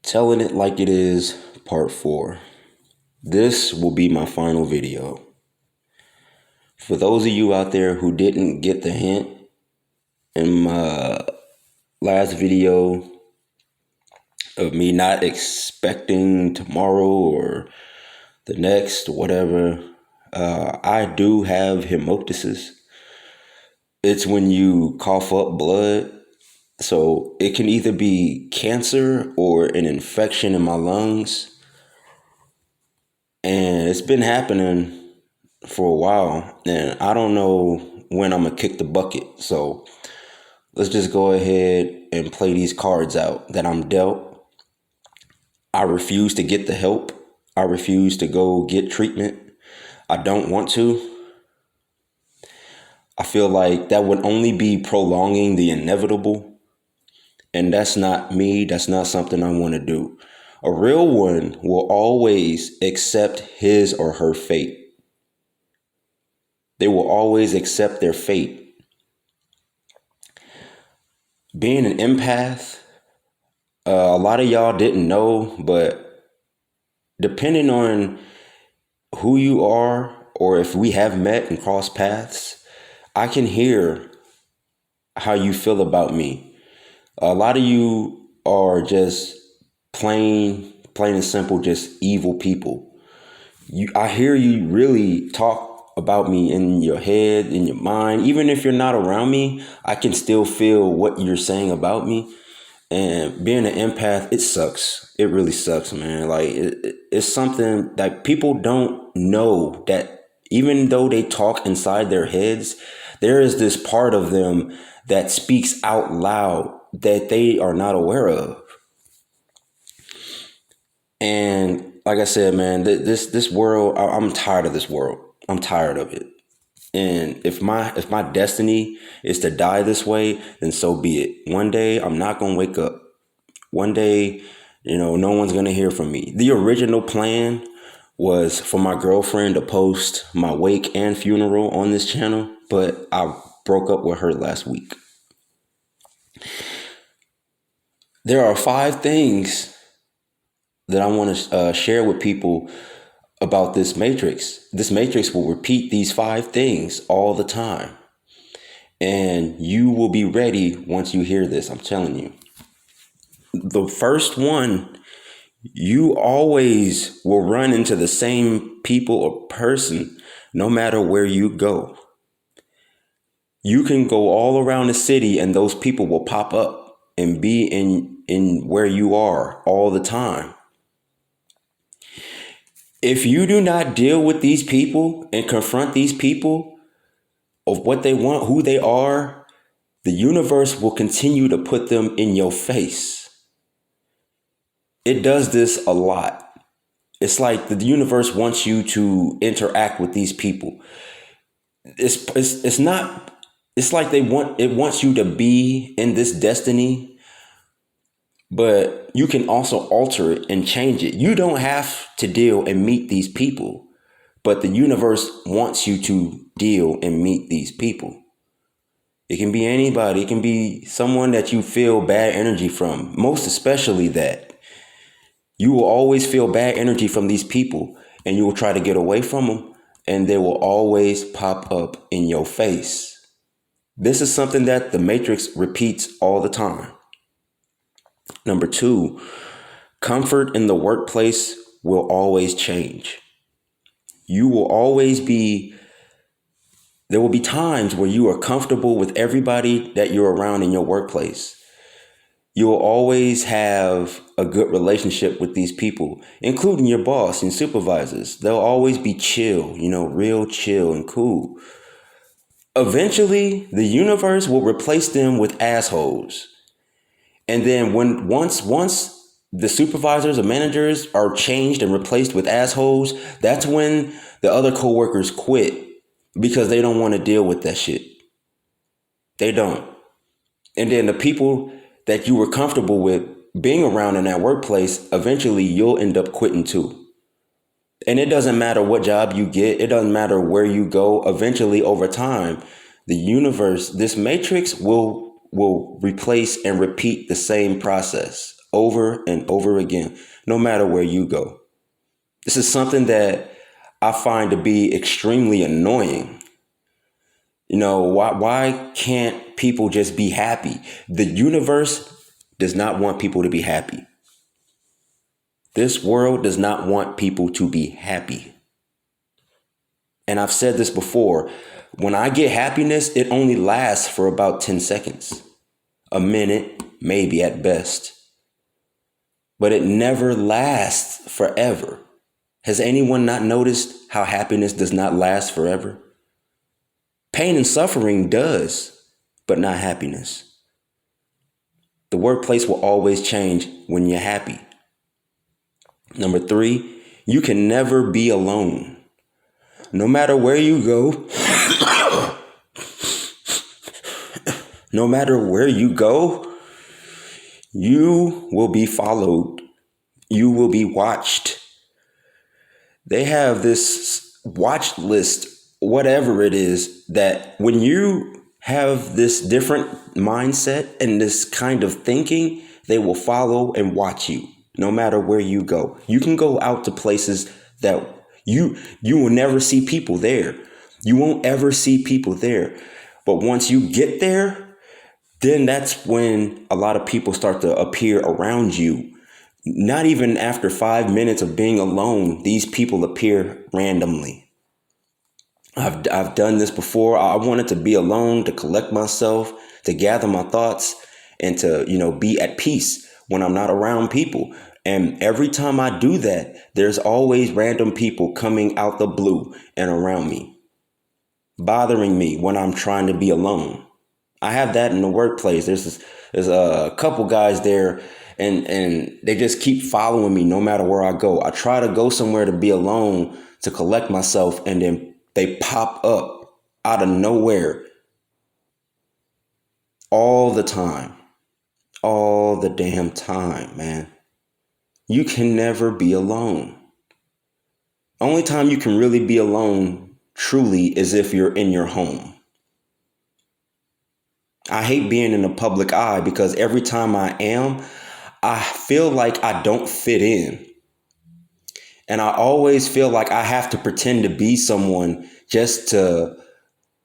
Telling it like it is, part 4. This will be my final video. For those of you out there who didn't get the hint in my last video of me not expecting tomorrow or the next, whatever, I do have hemoptysis. It's when you cough up blood. So it can either be cancer or an infection in my lungs. And it's been happening for a while, and I don't know when I'm gonna kick the bucket. So let's just go ahead and play these cards out that I'm dealt. I refuse to get the help. I refuse to go get treatment. I don't want to. I feel like that would only be prolonging the inevitable. And that's not me. That's not something I want to do. A real one will always accept his or her fate. They will always accept their fate. Being an empath, a lot of y'all didn't know, but depending on who you are or if we have met and crossed paths, I can hear how you feel about me. A lot of you are just plain and simple, just evil people. I hear you really talk about me in your head, in your mind. Even if you're not around me, I can still feel what you're saying about me. And being an empath, it sucks. It really sucks, man. Like it's something that people don't know, that even though they talk inside their heads, there is this part of them that speaks out loud that they are not aware of. And like I said, man, this world, I'm tired of this world. I'm tired of it. And if my destiny is to die this way, then so be it. One day I'm not gonna wake up. One day, no one's gonna hear from me. The original plan was for my girlfriend to post my wake and funeral on this channel, but I broke up with her last week. There are 5 things that I want to share with people about this matrix. This matrix will repeat these 5 things all the time. And you will be ready once you hear this, I'm telling you. The first one, you always will run into the same people or person no matter where you go. You can go all around the city and those people will pop up and be in where you are all the time. If you do not deal with these people and confront these people of what they want, who they are, the universe will continue to put them in your face. It does this a lot. It's like the universe wants you to interact with these people. It's not, it's like it wants you to be in this destiny, but you can also alter it and change it. You don't have to deal and meet these people, but the universe wants you to deal and meet these people. It can be anybody. It can be someone that you feel bad energy from, most especially that. You will always feel bad energy from these people and you will try to get away from them and they will always pop up in your face. This is something that the Matrix repeats all the time. Number 2, comfort in the workplace will always change. There will be times where you are comfortable with everybody that you're around in your workplace. You will always have a good relationship with these people, including your boss and supervisors. They'll always be chill, real chill and cool. Eventually, the universe will replace them with assholes. And then once the supervisors or managers are changed and replaced with assholes, that's when the other coworkers quit because they don't want to deal with that shit. They don't. And then the people that you were comfortable with being around in that workplace, eventually you'll end up quitting too. And it doesn't matter what job you get. It doesn't matter where you go. Eventually, over time, the universe, this matrix will replace and repeat the same process over and over again, no matter where you go. This is something that I find to be extremely annoying. Why can't people just be happy? The universe does not want people to be happy. This world does not want people to be happy. And I've said this before, when I get happiness, it only lasts for about 10 seconds, a minute, maybe at best. But it never lasts forever. Has anyone not noticed how happiness does not last forever? Pain and suffering does, but not happiness. The workplace will always change when you're happy. Number 3, you can never be alone. No matter where you go, no matter where you go, you will be followed. You will be watched. They have this watch list, whatever it is, that when you have this different mindset and this kind of thinking, they will follow and watch you no matter where you go. You can go out to places that you will never see people there. You won't ever see people there. But once you get there, then that's when a lot of people start to appear around you. Not even after 5 minutes of being alone, these people appear randomly. I've done this before. I wanted to be alone, to collect myself, to gather my thoughts, and to, be at peace when I'm not around people. And every time I do that, there's always random people coming out the blue and around me, bothering me when I'm trying to be alone. I have that in the workplace. There's a couple guys there, and they just keep following me no matter where I go. I try to go somewhere to be alone, to collect myself, and then they pop up out of nowhere all the time. All the damn time, man. You can never be alone. Only time you can really be alone truly is if you're in your home. I hate being in the public eye because every time I feel like I don't fit in. And I always feel like I have to pretend to be someone just to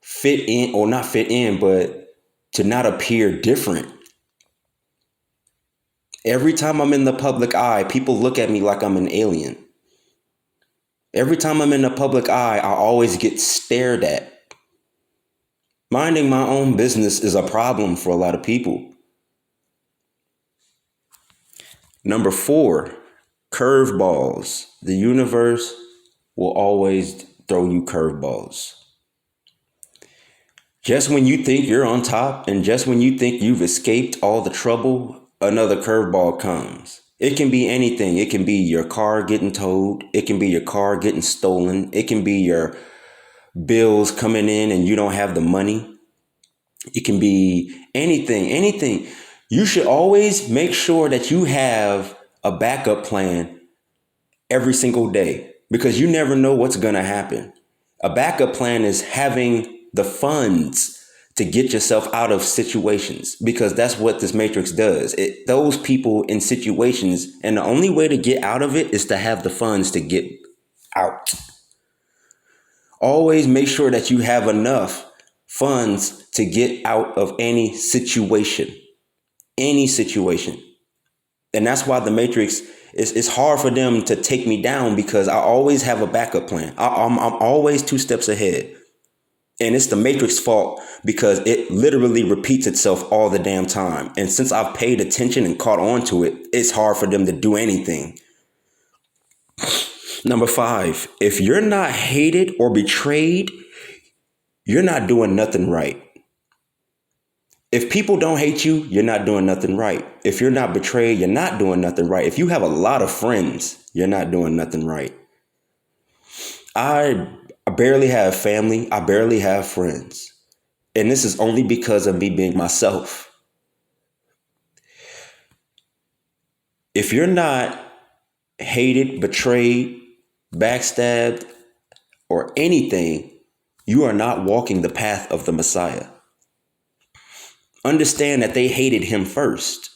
fit in, or not fit in, but to not appear different. Every time I'm in the public eye, people look at me like I'm an alien. Every time I'm in the public eye, I always get stared at. Minding my own business is a problem for a lot of people. Number 4, curveballs. The universe will always throw you curveballs. Just when you think you're on top, and just when you think you've escaped all the trouble, another curveball comes. It can be anything. It can be your car getting towed. It can be your car getting stolen. It can be your bills coming in and you don't have the money. It can be anything. You should always make sure that you have a backup plan every single day, because you never know what's going to happen. A backup plan is having the funds to get yourself out of situations, because that's what this matrix does. It throws people in situations, and the only way to get out of it is to have the funds to get out. Always make sure that you have enough funds to get out of any situation. And that's why the matrix it's hard for them to take me down, because I always have a backup plan. I'm always 2 steps ahead. And it's the matrix fault, because it literally repeats itself all the damn time. And since I've paid attention and caught on to it, it's hard for them to do anything. Number 5, if you're not hated or betrayed, you're not doing nothing right. If people don't hate you, you're not doing nothing right. If you're not betrayed, you're not doing nothing right. If you have a lot of friends, you're not doing nothing right. I barely have family. I barely have friends. And this is only because of me being myself. If you're not hated, betrayed, backstabbed, or anything, you are not walking the path of the Messiah. Understand that they hated him first.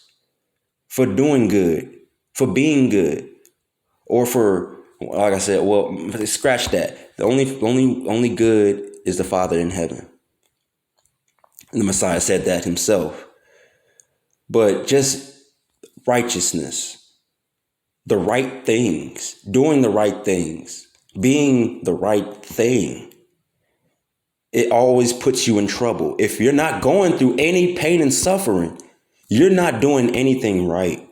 for doing good, for being good, or for, like I said, well, scratch that. The only good is the Father in heaven. And the Messiah said that himself. But just righteousness, the right things, doing the right things, being the right thing, it always puts you in trouble. If you're not going through any pain and suffering, you're not doing anything right.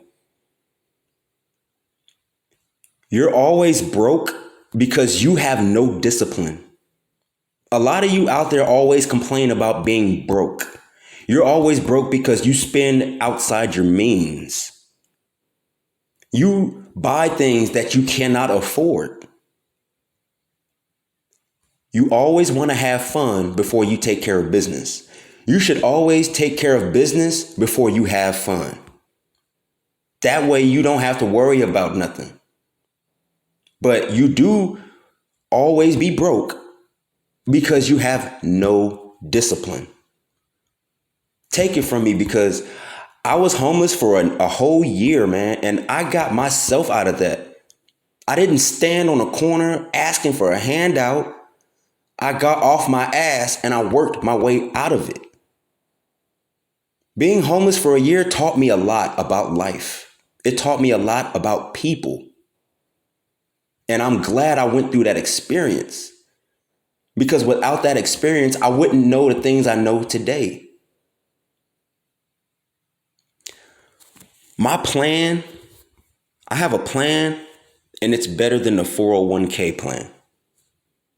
You're always broke because you have no discipline. A lot of you out there always complain about being broke. You're always broke because you spend outside your means. You buy things that you cannot afford. You always want to have fun before you take care of business. You should always take care of business before you have fun. That way you don't have to worry about nothing. But you do always be broke because you have no discipline. Take it from me, because I was homeless for a whole year, man, and I got myself out of that. I didn't stand on a corner asking for a handout. I got off my ass and I worked my way out of it. Being homeless for a year taught me a lot about life. It taught me a lot about people. And I'm glad I went through that experience, because without that experience, I wouldn't know the things I know today. My plan, I have a plan, and it's better than the 401k plan.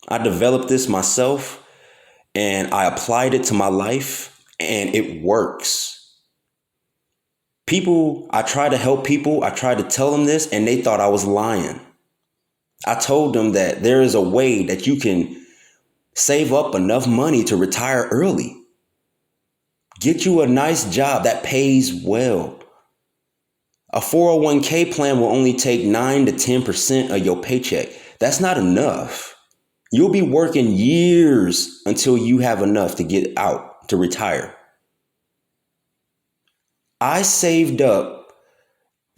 I developed this myself and I applied it to my life, and it works. People, I try to help people. I tried to tell them this and they thought I was lying. I told them that there is a way that you can save up enough money to retire early. Get you a nice job that pays well. A 401k plan will only take 9 to 10% of your paycheck. That's not enough. You'll be working years until you have enough to get out, to retire. I saved up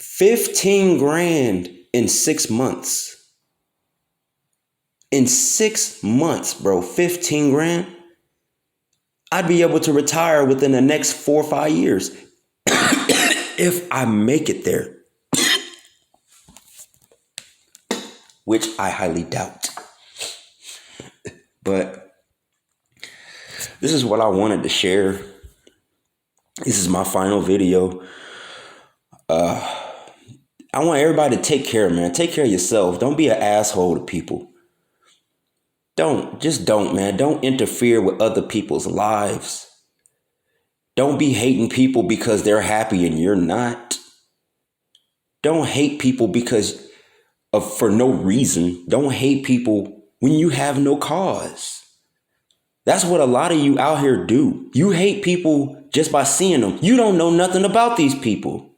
15 grand in 6 months. In 6 months, bro, 15 grand. I'd be able to retire within the next 4 or 5 years. If I make it there, which I highly doubt. But this is what I wanted to share. This is my final video. I want everybody to take care, man. Take care of yourself. Don't be an asshole to people. Don't, man. Don't interfere with other people's lives. Don't be hating people because they're happy and you're not. Don't hate people for no reason. Don't hate people when you have no cause. That's what a lot of you out here do. You hate people just by seeing them. You don't know nothing about these people.